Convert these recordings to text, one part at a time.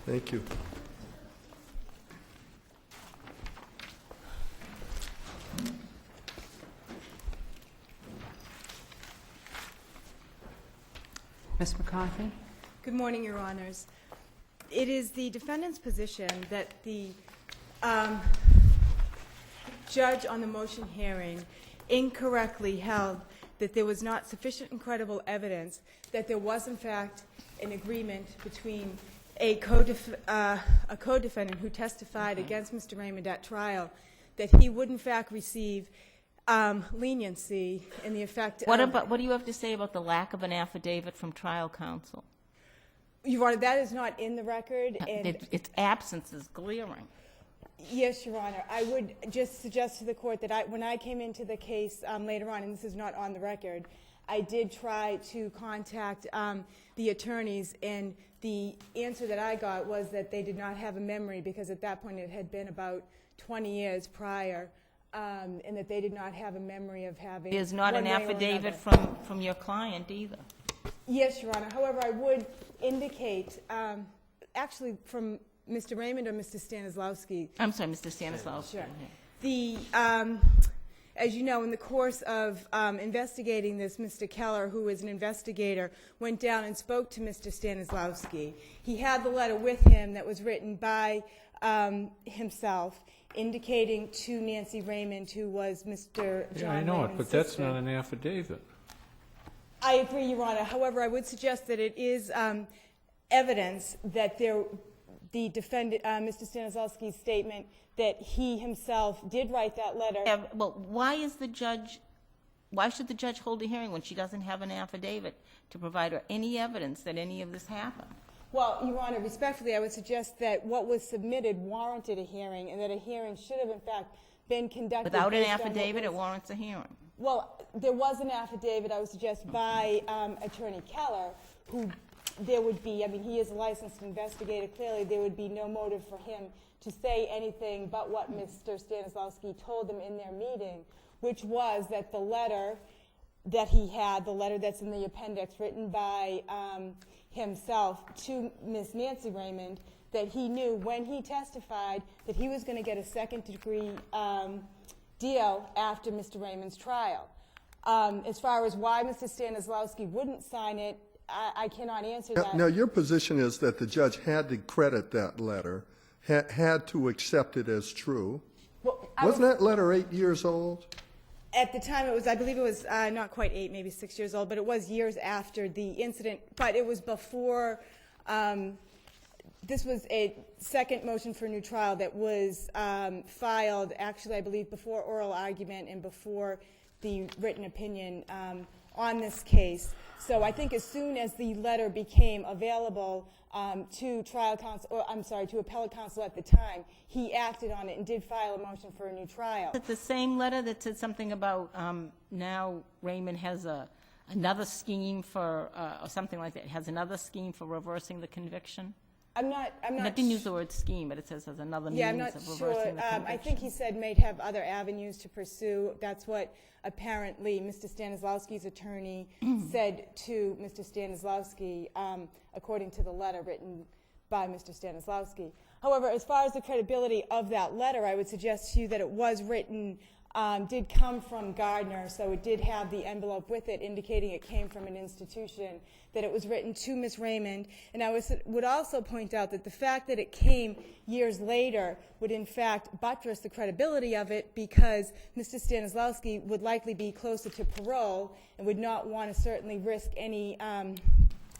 Thank you. Ms. McCarthy? Good morning, Your Honors. It is the defendant's position that the judge on the motion hearing incorrectly held that there was not sufficient and credible evidence that there was, in fact, an agreement between a co-defendant who testified against Mr. Raymond at trial, that he would, in fact, receive leniency in the effect What of... do you have to say about the lack of an affidavit from trial counsel? Your Honor, that is not in the record. And Its absence is glaring. yes, Your Honor. I would just suggest to the court that when I came into the case later on, and this is not on the record, I did try to contact the attorneys, and the answer that I got was that they did not have a memory, because at that point it had been about 20 years prior, and that they did not have a memory of having... There's not an one way or affidavit another. from your client either. Yes, Your Honor. However, I would indicate, actually from Mr. Raymond or Mr. Stanislawski. I'm sorry, Mr. Stanislawski. Sure. The, as you know, in the course of investigating this, Mr. Keller, who is an investigator, went down and spoke to Mr. Stanislawski. He had the letter with him that was written by himself, indicating to Nancy Raymond, who was Mr. John Yeah, I know it, Raymond's but that's sister. not an affidavit. I agree, Your Honor. However, I would suggest that it is evidence that the defendant, Mr. Stanislawski's statement that he himself did write that letter. Yeah, well, why should the judge hold a hearing when she doesn't have an affidavit to provide her any evidence that any of this happened? Well, Your Honor, respectfully, I would suggest that what was submitted warranted a hearing, and that a hearing should have, in fact, been conducted. Without an based on what affidavit, it was- warrants a hearing. Well, there was an affidavit, I would suggest, by Attorney Keller, who there would be, I mean, he is a licensed investigator. Clearly, there would be no motive for him to say anything but what Mr. Stanislawski told them in their meeting, which was that the letter that he had, the letter that's in the appendix written by himself to Ms. Nancy Raymond, that he knew when he testified that he was going to get a second-degree deal after Mr. Raymond's trial. As far as why Mr. Stanislawski wouldn't sign it, I cannot answer that. Now, your position is that the judge had to credit that letter, had to accept it as true. Well, Wasn't that letter 8 years old? At the time, it was, I believe it was not quite 8, maybe 6 years old, but it was years after the incident. But it was before, this was a second motion for a new trial that was filed, actually, I believe, before oral argument and before the written opinion on this case. So I think as soon as the letter became available to trial counsel, or I'm sorry, to appellate counsel at the time, he acted on it and did file a motion for a new trial. Is it the same letter that said something about now Raymond has another scheme for, or something like that, has another scheme for reversing the conviction? I'm not I didn't use the word scheme, but it says there's another Yeah, I'm means not of sure. reversing the conviction. I think he said may have other avenues to pursue. That's what apparently Mr. Stanislawski's attorney said to Mr. Stanislawski, according to the letter written by Mr. Stanislawski. However, as far as the credibility of that letter, I would suggest to you that it was written, did come from Gardner, so it did have the envelope with it indicating it came from an institution, that it was written to Ms. Raymond. And I would also point out that the fact that it came years later would in fact buttress the credibility of it, because Mr. Stanislawski would likely be closer to parole and would not want to certainly risk any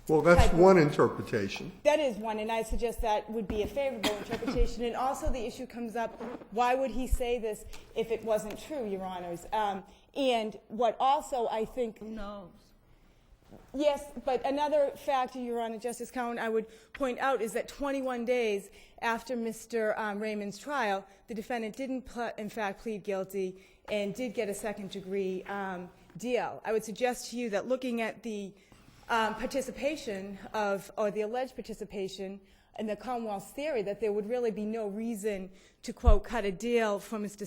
Well, that's one interpretation. That is one, and I suggest that would be a favorable interpretation. And also the issue comes up, why would he say this if it wasn't true, Your Honors? And what also I think... Who knows? Yes, but another factor, Your Honor, Justice Cowan, I would point out is that 21 days after Mr. Raymond's trial, the defendant didn't, in fact, plead guilty and did get a second-degree deal. I would suggest to you that looking at the participation of, or the alleged participation in the Commonwealth's theory, that there would really be no reason to, quote, cut a deal for Mr.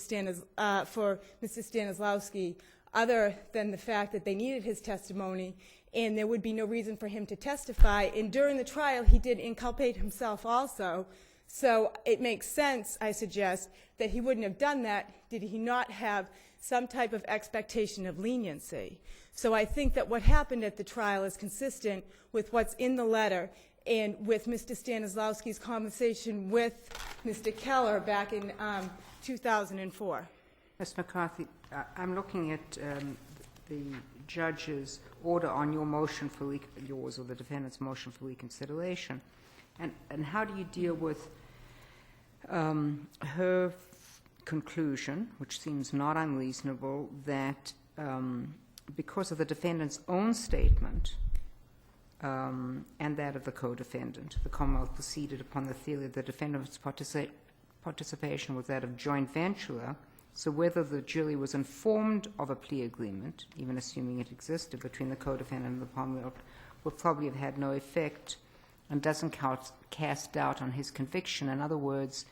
Stanislawski, other than the fact that they needed his testimony and there would be no reason for him to testify. And during the trial, he did inculpate himself also. So it makes sense, I suggest, that he wouldn't have done that did he not have some type of expectation of leniency. So I think that what happened at the trial is consistent with what's in the letter and with Mr. Stanislawski's conversation with Mr. Keller back in 2004. Ms. McCarthy, I'm looking at the judge's order on your motion for, yours or the defendant's motion for reconsideration. And how do you deal with her conclusion, which seems not unreasonable, that because of the defendant's own statement and that of the co-defendant, the Commonwealth proceeded upon the theory that the defendant's participation was that of joint venture, so whether the jury was informed of a plea agreement, even assuming it existed between the co-defendant and the Commonwealth, would probably have had no effect and doesn't cast doubt on his conviction. In other words,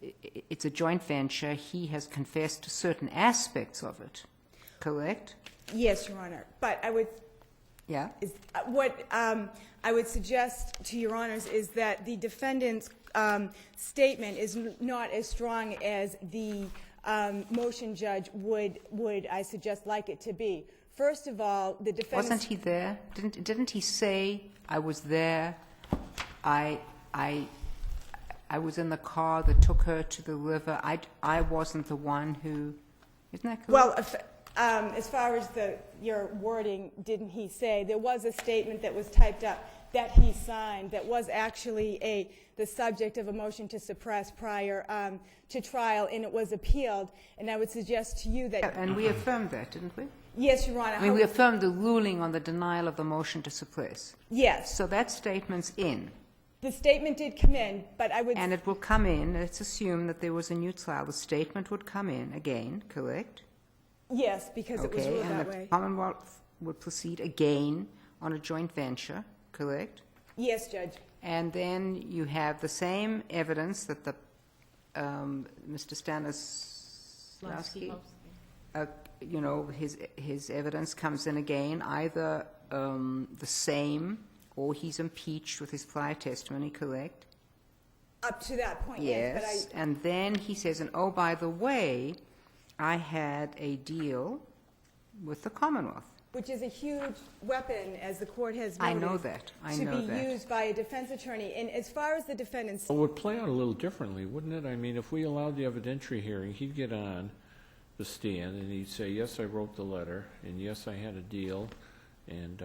it's a joint venture. He has confessed to certain aspects of it, correct? Yes, Your Honor. But I would Yeah? what I would suggest to Your Honors is that the defendant's statement is not as strong as the motion judge would, I suggest, like it to be. First of all, the defendant... Wasn't he there? Didn't he say, I was there, I was in the car that took her to the river, I wasn't the one who... Isn't that correct? Well, as far as your wording, didn't he say, there was a statement that was typed up that he signed that was actually the subject of a motion to suppress prior to trial, and it was appealed. And I would suggest to you that... And we affirmed that, didn't we? Yes, Your Honor. I mean, we affirmed the ruling on the denial of the motion to suppress. Yes. So that statement's in. The statement did come in, but I would... And it will come in, let's assume that there was a new trial. The statement would come in again, correct? Yes, because it was ruled that And way. the Commonwealth would proceed again on a joint venture, correct? Yes, Judge. And then you have the same evidence that the Mr. Stanislawski, his evidence comes in again, either the same or he's impeached with his prior testimony, correct? Up to that point, yes. Yes, and then he says, and oh, by the way, I had a deal with the Commonwealth. Which is a huge weapon, as the court has I noted. know that. I to know be that. used by a defense attorney. And as far as the defendant's... Well, it would play out a little differently, wouldn't it? I mean, if we allowed the evidentiary hearing, he'd get on the stand and he'd say, yes, I wrote the letter, and yes, I had a deal, and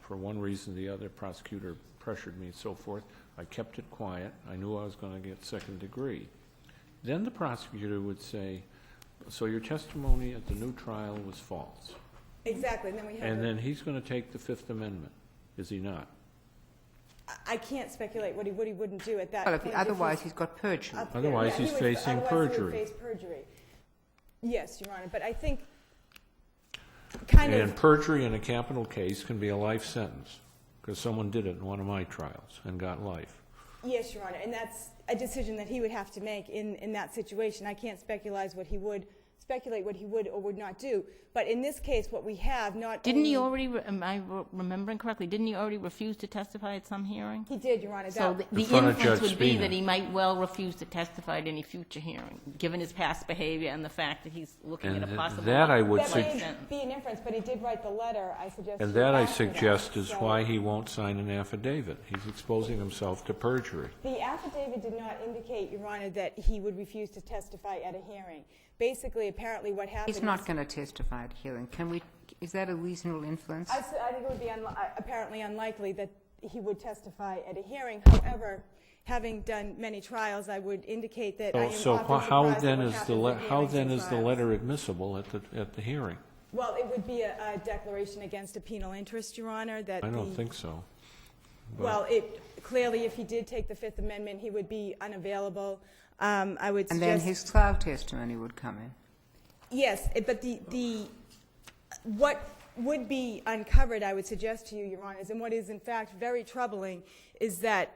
for one reason or the other, prosecutor pressured me and so forth. I kept it quiet. I knew I was going to get second degree. Then the prosecutor would say, so your testimony at the new trial was false. Exactly. And then we have... And then he's going to take the Fifth Amendment, is he not? I can't speculate what he would, he wouldn't do at that Well, point. otherwise he's got perjury. Otherwise, he's facing otherwise perjury. He would face perjury. Yes, Your Honor. But I think kind And of... perjury in a capital case can be a life sentence, because someone did it in one of my trials and got life. Yes, Your Honor. And that's a decision that he would have to make in that situation. I can't speculate what he would or would not do. But in this case, what we have not Didn't he only... already, am I remembering correctly, didn't he already refuse to testify at some hearing? He did, Your Honor. So That- the front of inference Judge would be Spina. that he might well refuse to testify at any future hearing, given his past behavior and the fact that he's looking at a And possible that I would That say, may be an inference, but he did write the letter, I suggest. and to you that I after suggest is So why he won't sign an affidavit. He's exposing himself to perjury. The affidavit did not indicate, Your Honor, that he would refuse to testify at a hearing. Basically, apparently what happened He's not going to testify at hearing. Is that a reasonable inference? I think it would be apparently unlikely that he would testify at a hearing. However, having done many trials, I would indicate that I am So often how surprised at then what is happens at how hearings then and is the trials. letter admissible at the hearing? Well, it would be a declaration against a penal interest, Your Honor, that I don't the- think so. But- Well, clearly, if he did take the Fifth Amendment, he would be unavailable. I would And then suggest... his trial testimony would come in. Yes, but what would be uncovered, I would suggest to you, Your Honors, and what is in fact very troubling, is that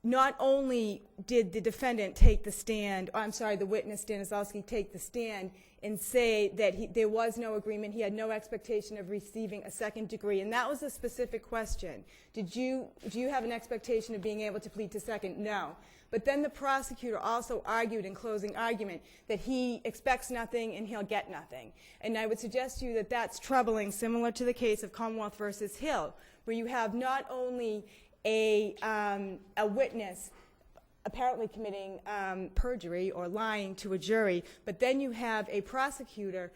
not only did the defendant take the stand, the witness, Stanislawski, take the stand and say that there was no agreement, he had no expectation of receiving a second degree, and that was a specific question. Do you have an expectation of being able to plead to second? No. But then the prosecutor also argued in closing argument that he expects nothing and he'll get nothing. And I would suggest to you that that's troubling, similar to the case of Commonwealth versus Hill, where you have not only a witness apparently committing perjury or lying to a jury, but then you have a prosecutor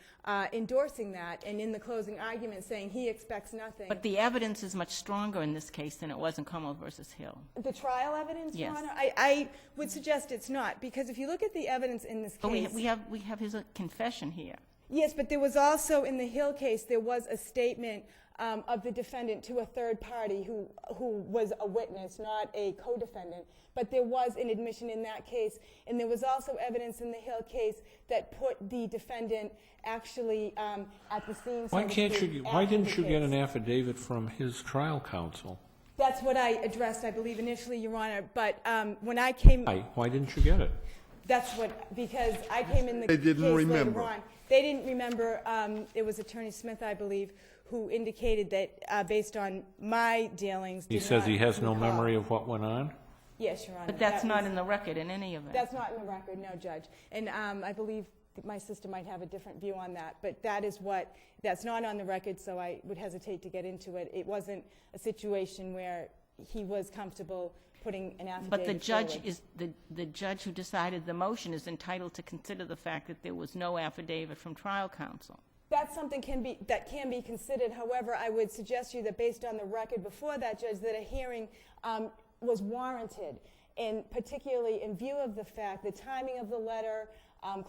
endorsing that and in the closing argument saying he expects nothing. But the evidence is much stronger in this case than it was in Commonwealth versus Hill. The trial evidence, Your Yes. Honor? I would suggest it's not, because if you look at the evidence in this But case... we have his confession here. Yes, but there was also, in the Hill case, there was a statement of the defendant to a third party who was a witness, not a co-defendant. But there was an admission in that case, and there was also evidence in the Hill case that put the defendant actually at the scene. Why didn't you get an affidavit from his trial counsel? That's what I addressed, I believe, initially, Your Honor. But when I came... Why didn't you get it? That's what, because I came in the They case didn't later remember. on. They didn't remember. It was Attorney Smith, I believe, who indicated that based on my dealings. He did says not he has no recall. memory of what went on? Yes, Your Honor. But that's That not was- in the record in any event. That's not in the record, no, Judge. And I believe that my sister might have a different view on that. But that's not on the record, so I would hesitate to get into it. It wasn't a situation where he was comfortable putting an affidavit But the judge forward. is, the judge who decided the motion is entitled to consider the fact that there was no affidavit from trial counsel. That's something that can be considered. However, I would suggest to you that based on the record before that, Judge, that a hearing was warranted, and particularly in view of the fact, the timing of the letter,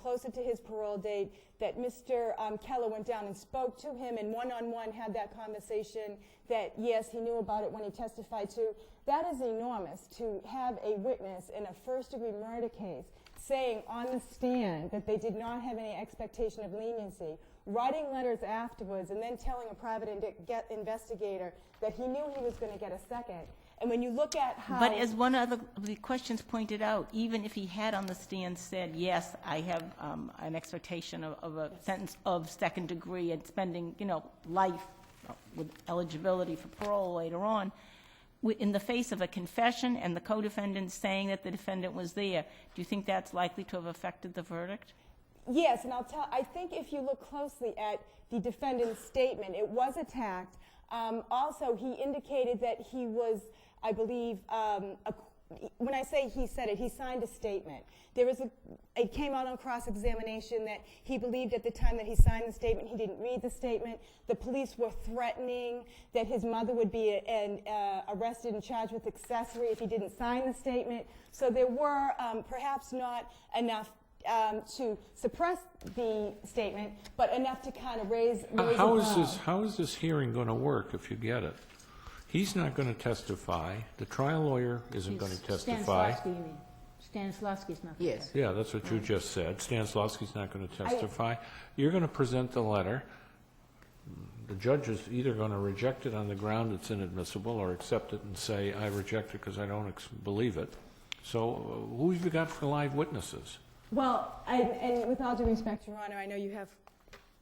closer to his parole date, that Mr. Keller went down and spoke to him and one-on-one had that conversation that, yes, he knew about it when he testified to. That is enormous, to have a witness in a first-degree murder case saying on the stand that they did not have any expectation of leniency, writing letters afterwards, and then telling a private investigator that he knew he was going to get a second. And when you look at how... But as one of the questions pointed out, even if he had on the stand said, yes, I have an expectation of a sentence of second degree and spending, life with eligibility for parole later on, in the face of a confession and the co-defendant saying that the defendant was there, do you think that's likely to have affected the verdict? Yes, and I think if you look closely at the defendant's statement, it was attacked. Also, he indicated that he was, I believe, when I say he said it, he signed a statement. It came out on cross-examination that he believed at the time that he signed the statement, he didn't read the statement. The police were threatening that his mother would be arrested and charged with accessory if he didn't sign the statement. So there were perhaps not enough to suppress the statement, but enough to kind of raise How is this hearing going to work if you get it? He's not going to testify. The trial lawyer isn't going to testify. Stanislawski, you mean? Stanislawski's not. Yes. Yeah, that's what you just said. Stanislawski's not going to testify. You're going to present the letter. The judge is either going to reject it on the ground it's inadmissible or accept it and say, I reject it because I don't believe it. So who have you got for live witnesses? Well, and with all due respect, Your Honor, I know you have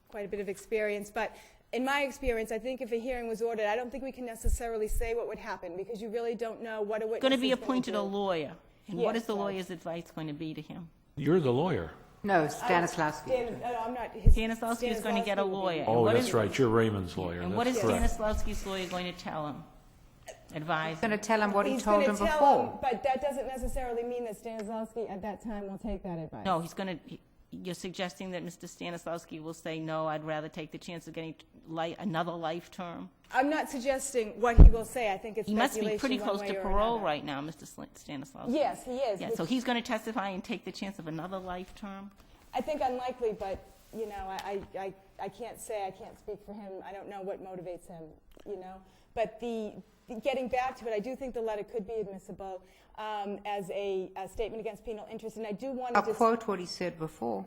quite a bit of experience, but in my experience, I think if a hearing was ordered, I don't think we can necessarily say what would happen because you really don't know what a witness Going to is be going appointed do. a lawyer. And what Yes, is the Judge. lawyer's advice going to be to him? You're the lawyer. No, Stanislawski. I'm not. Stanislawski is going to get a Stanislawski will be lawyer. Oh, what that's is- right. You're Raymond's lawyer. And what is That's correct. Stanislawski's lawyer going to tell him? Advise Going to tell him what he He's told gonna him tell before. him, but that doesn't necessarily mean that Stanislawski at that time will take that advice. No, he's going to, you're suggesting that Mr. Stanislawski will say, no, I'd rather take the chance of getting another life term? I'm not suggesting what he will say. I think it's He must be speculation pretty one close way to or parole another. right now, Mr. Stanislawski. Yes, he is. Yeah, so he's going to testify and take the chance of another life term? I think unlikely, but, I can't say, I can't speak for him. I don't know what motivates him, But getting back to it, I do think the letter could be admissible as a statement against penal interest, and I do want to I'll quote what he said before.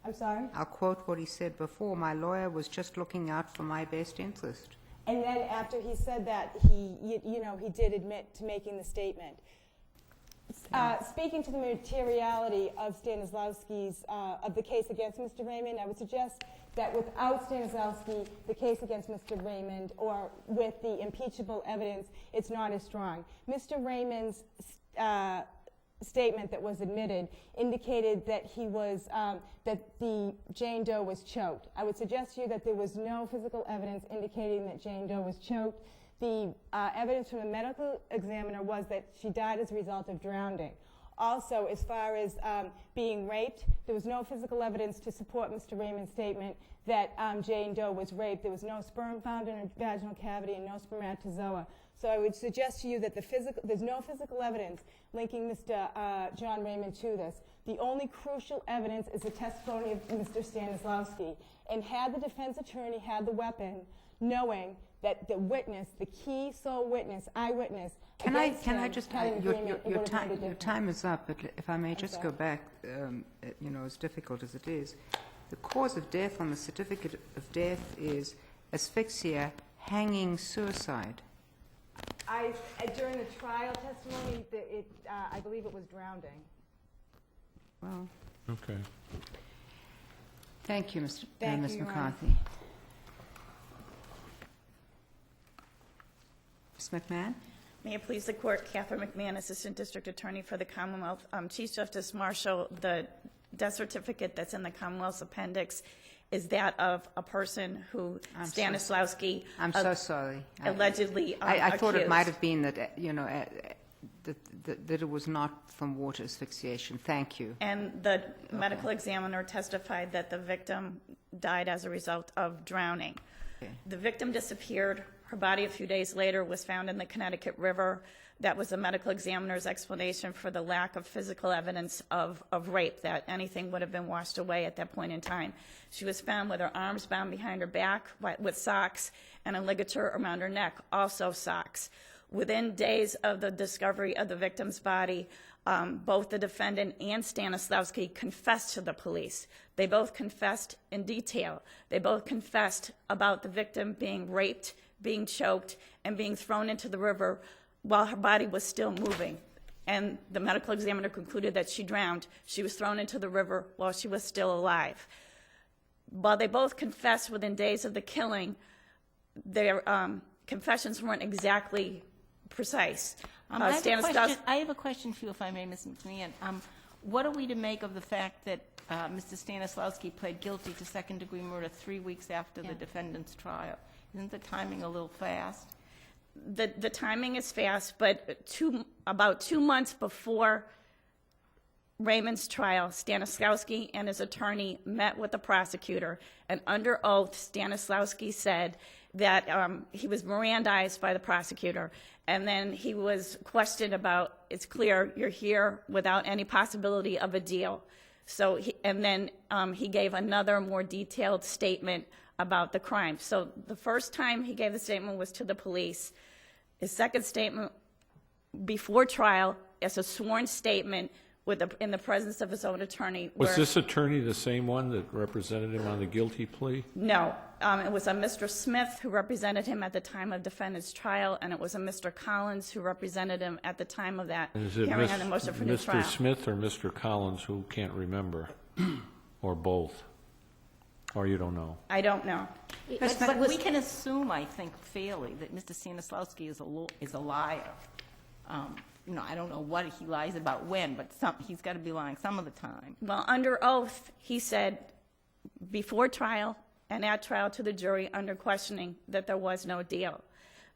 I'm sorry? I'll quote what he said before. My lawyer was just looking out for my best interest. And then after he said that, he did admit to making the statement. Speaking to the materiality of Stanislawski's, of the case against Mr. Raymond, I would suggest that without Stanislawski, the case against Mr. Raymond, or with the impeachable evidence, it's not as strong. Mr. Raymond's statement that was admitted indicated that he was, that the Jane Doe was choked. I would suggest to you that there was no physical evidence indicating that Jane Doe was choked. The evidence from the medical examiner was that she died as a result of drowning. Also, as far as being raped, there was no physical evidence to support Mr. Raymond's statement that Jane Doe was raped. There was no sperm found in her vaginal cavity and no spermatozoa. So I would suggest to you that there's no physical evidence linking Mr. John Raymond to this. The only crucial evidence is the testimony of Mr. Stanislawski. And had the defense attorney had the weapon, knowing that the witness, the key sole witness, eyewitness, Can I just, your time is up, but if I may just go back, as difficult as it is, the cause of death on the certificate of death is asphyxia, hanging, suicide. During the trial testimony, I believe it was drowning. Well, Okay. thank you, Ms. Thank you, Your Honor. McCarthy. Ms. McMahon? May it please the Court, Catherine McMahon, Assistant District Attorney for the Commonwealth. Chief Justice Marshall, the death certificate that's in the Commonwealth's appendix is that of a person who Stanislawski I'm so sorry. allegedly I thought it accused. might have been that, that it was not from water asphyxiation. Thank you. And the medical examiner testified that the victim died as a result of drowning. Okay. The victim disappeared. Her body a few days later was found in the Connecticut River. That was the medical examiner's explanation for the lack of physical evidence of rape, that anything would have been washed away at that point in time. She was found with her arms bound behind her back with socks and a ligature around her neck, also socks. Within days of the discovery of the victim's body, both the defendant and Stanislawski confessed to the police. They both confessed in detail. They both confessed about the victim being raped, being choked, and being thrown into the river while her body was still moving. And the medical examiner concluded that she drowned. She was thrown into the river while she was still alive. While they both confessed within days of the killing, their confessions weren't exactly precise. I have a question for you, if I may, Ms. McMahon. What are we to make of the fact that Mr. Stanislawski pled guilty to second-degree murder 3 weeks after the defendant's trial? Isn't the timing a little fast? The timing is fast, but about 2 months before Raymond's trial, Stanislawski and his attorney met with the prosecutor, and under oath, Stanislawski said that he was Mirandized by the prosecutor, and then he was questioned about, it's clear you're here without any possibility of a deal. So, then he gave another more detailed statement about the crime. So the first time he gave the statement was to the police. His second statement before trial is a sworn statement in the presence of his own attorney. Was this attorney the same one that represented him on the guilty plea? No. It was a Mr. Smith who represented him at the time of defendant's trial, and it was a Mr. Collins who represented him at the time of that hearing on the motion for new trial. Mr. Smith or Mr. Collins, who can't remember, or both? Or you don't know? I don't know. But we can assume, I think, fairly, that Mr. Stanislawski is a liar. I don't know what he lies about when, but he's got to be lying some of the time. Well, under oath, he said before trial and at trial to the jury under questioning that there was no deal.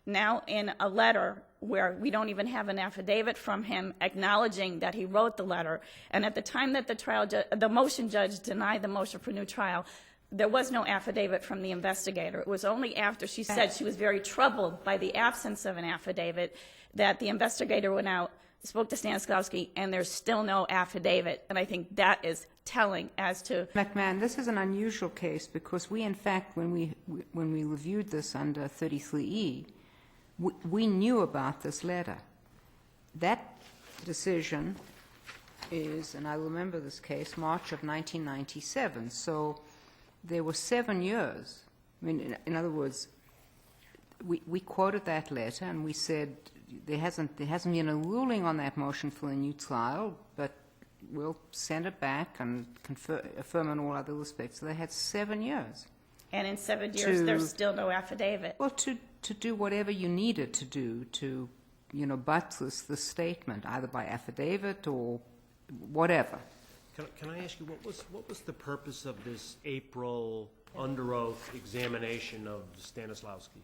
Now, in a letter where we don't even have an affidavit from him acknowledging that he wrote the letter, and at the time that the motion judge denied the motion for new trial, there was no affidavit from the investigator. It was only after she said she was very troubled by the absence of an affidavit that the investigator went out, spoke to Stanislawski, and there's still no affidavit. And I think that is telling as to... McMahon, this is an unusual case because we, in fact, when we reviewed this under 33E, we knew about this letter. That decision is, and I remember this case, March of 1997. So there were 7 years. I mean, in other words, we quoted that letter, and we said there hasn't been a ruling on that motion for a new trial, but we'll send it back and affirm in all other respects. So they had 7 years. And in 7 years, there's still no affidavit. Well, to do whatever you needed to do to, buttress the statement, either by affidavit or whatever. Can I ask you, what was the purpose of this April under oath examination of Stanislawski?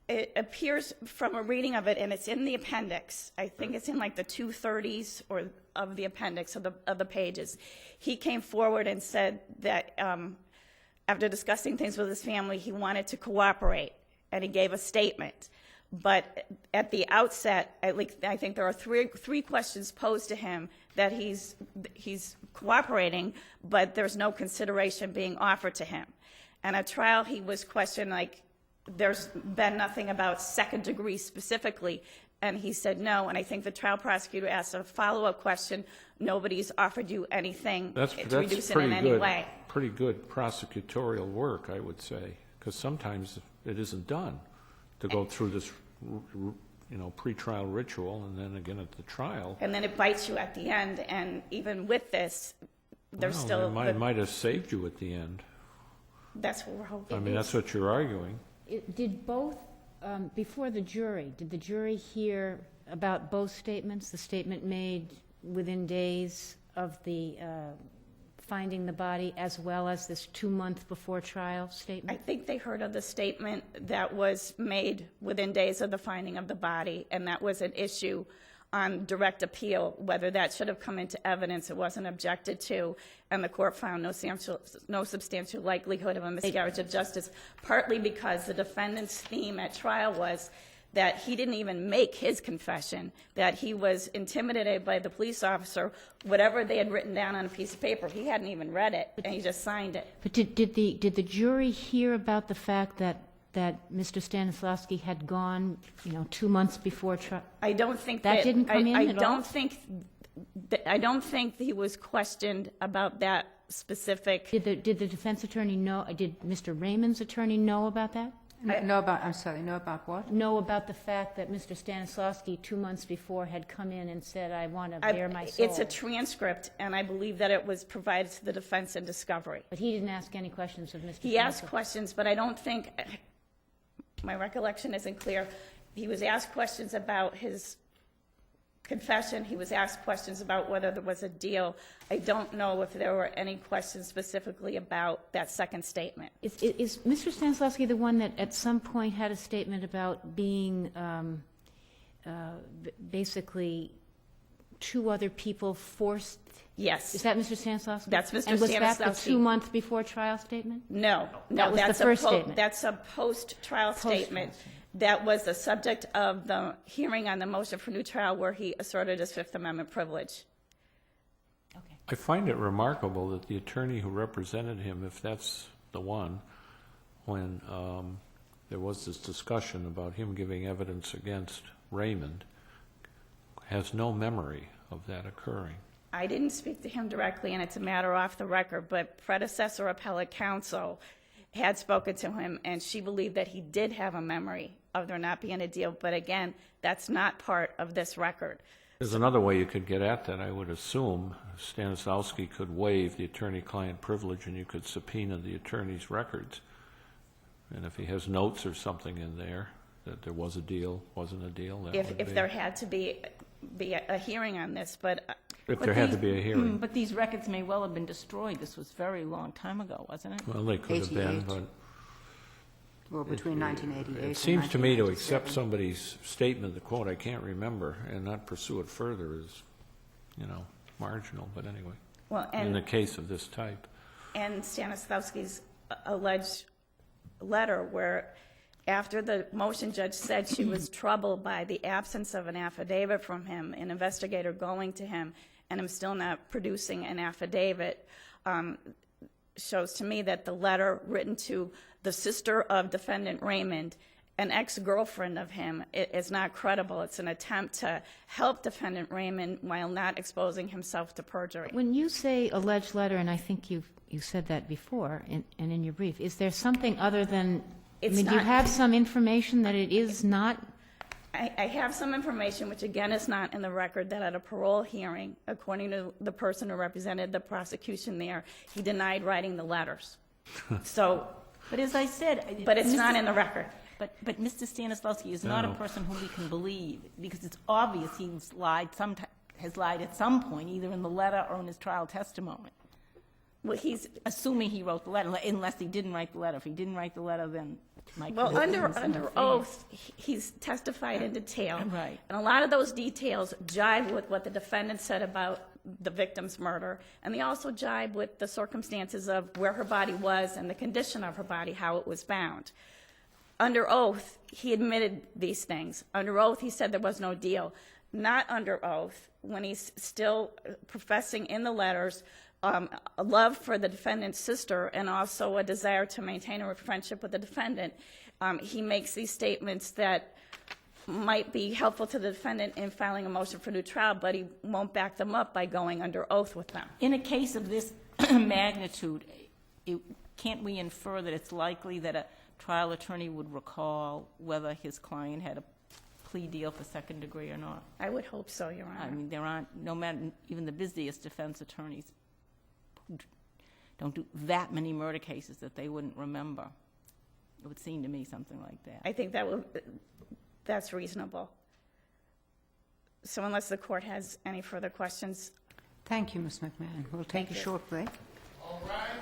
It appears from a reading of it, and it's in the appendix. I think it's in like the 230s or of the appendix of the pages. He came forward and said that after discussing things with his family, he wanted to cooperate, and he gave a statement. But at the outset, I think there are three questions posed to him that he's cooperating, but there's no consideration being offered to him. And at trial, he was questioned, like, there's been nothing about second degree specifically, and he said no. And I think the trial prosecutor asked a follow-up question. Nobody's offered you anything to reduce it in any way. Pretty good prosecutorial work, I would say, because sometimes it isn't done to go through this, pre-trial ritual, and then again at the trial. And then it bites you at the end, and even with this, there's still... It might have saved you at the end. That's what we're hoping. I mean, that's what you're arguing. Did both, before the jury, did the jury hear about both statements? The statement made within days of the finding the body, as well as this 2-month before trial I statement? think they heard of the statement that was made within days of the finding of the body, and that was an issue on direct appeal, whether that should have come into evidence. It wasn't objected to, and the court found no substantial likelihood of a miscarriage of justice, partly because the defendant's theme at trial was that he didn't even make his confession, that he was intimidated by the police officer. Whatever they had written down on a piece of paper, he hadn't even read it, and he just signed it. But did the jury hear about the fact that Mr. Stanislawski had gone, 2 months before trial? I don't think that didn't come in at all? I don't think he was questioned about that specific. Did the defense attorney know? Did Mr. Raymond's attorney know about that? Know about what? Know about the fact that Mr. Stanislawski 2 months before had come in and said, "I want to bare my soul." It's a transcript, and I believe that it was provided to the defense in discovery. But he didn't ask any questions of Mr. He asked questions, but I don't think, my recollection isn't clear. He was asked questions about his confession. He was asked questions about whether there was a deal. I don't know if there were any questions specifically about that second statement. Is Mr. Stanislawski the one that at some point had a statement about being basically 2 other people forced? Yes. Is that Mr. Stanislawski? That's Mr. And was that the Stanislawski. 2 months before trial statement? No, That was that's the first statement. That's a post-trial statement. That was the subject of the hearing on the motion for new trial where he asserted his Fifth Amendment privilege. Okay. I find it remarkable that the attorney who represented him, if that's the one, when there was this discussion about him giving evidence against Raymond, has no memory of that occurring. I didn't speak to him directly, and it's a matter off the record, but predecessor appellate counsel had spoken to him, and she believed that he did have a memory of there not being a deal. But again, that's not part of this record. There's another way you could get at that, I would assume. Stanislawski could waive the attorney-client privilege, and you could subpoena the attorney's records. And if he has notes or something in there that there was a deal, wasn't a deal, that would be... If there had to be a hearing on this, but... If there had to be a hearing. But these records may well have been destroyed. This was a very long time ago, wasn't it? Well, they could have been, 88. but... Well, between 1988 and It seems to me to 1997. accept somebody's statement, the quote, "I can't remember," and not pursue it further is, marginal, but anyway, Well, in the case of this type. And Stanislawski's alleged letter where after the motion judge said she was troubled by the absence of an affidavit from him, an investigator going to him, and him still not producing an affidavit, shows to me that the letter written to the sister of defendant Raymond, an ex-girlfriend of him, is not credible. It's an attempt to help defendant Raymond while not exposing himself to perjury. When you say alleged letter, and I think you said that before and in your brief, is there something other than It's mean, do you not- have some information that it is not? I have some information, which again is not in the record, that at a parole hearing, according to the person who represented the prosecution there, he denied writing the letters. So, But as I said. but it's not in the record. But Mr. Stanislavski is not a No. person whom we can believe, because it's obvious he's lied has lied at some point, either in the letter or in his trial testimony, Well, he's, assuming he wrote the letter, unless he didn't write the letter. If he didn't write the letter, then my well, criticism is under unfair. oath, he's testified in detail. Right. And a lot of those details jive with what the defendant said about the victim's murder, and they also jive with the circumstances of where her body was and the condition of her body, how it was found. Under oath, he admitted these things. Under oath, he said there was no deal. Not under oath, when he's still professing in the letters a love for the defendant's sister and also a desire to maintain a friendship with the defendant, he makes these statements that might be helpful to the defendant in filing a motion for new trial, but he won't back them up by going under oath with them. In a case of this magnitude, can't we infer that it's likely that a trial attorney would recall whether his client had a plea deal for second degree or not? I would hope so, Your I Honor. mean, there aren't, no matter, even the busiest defense attorneys don't do that many murder cases that they wouldn't remember. It would seem to me something like that. I think that's reasonable. So unless the court has any further questions, Thank you, Ms. McMahon. We'll take a short break. All rise.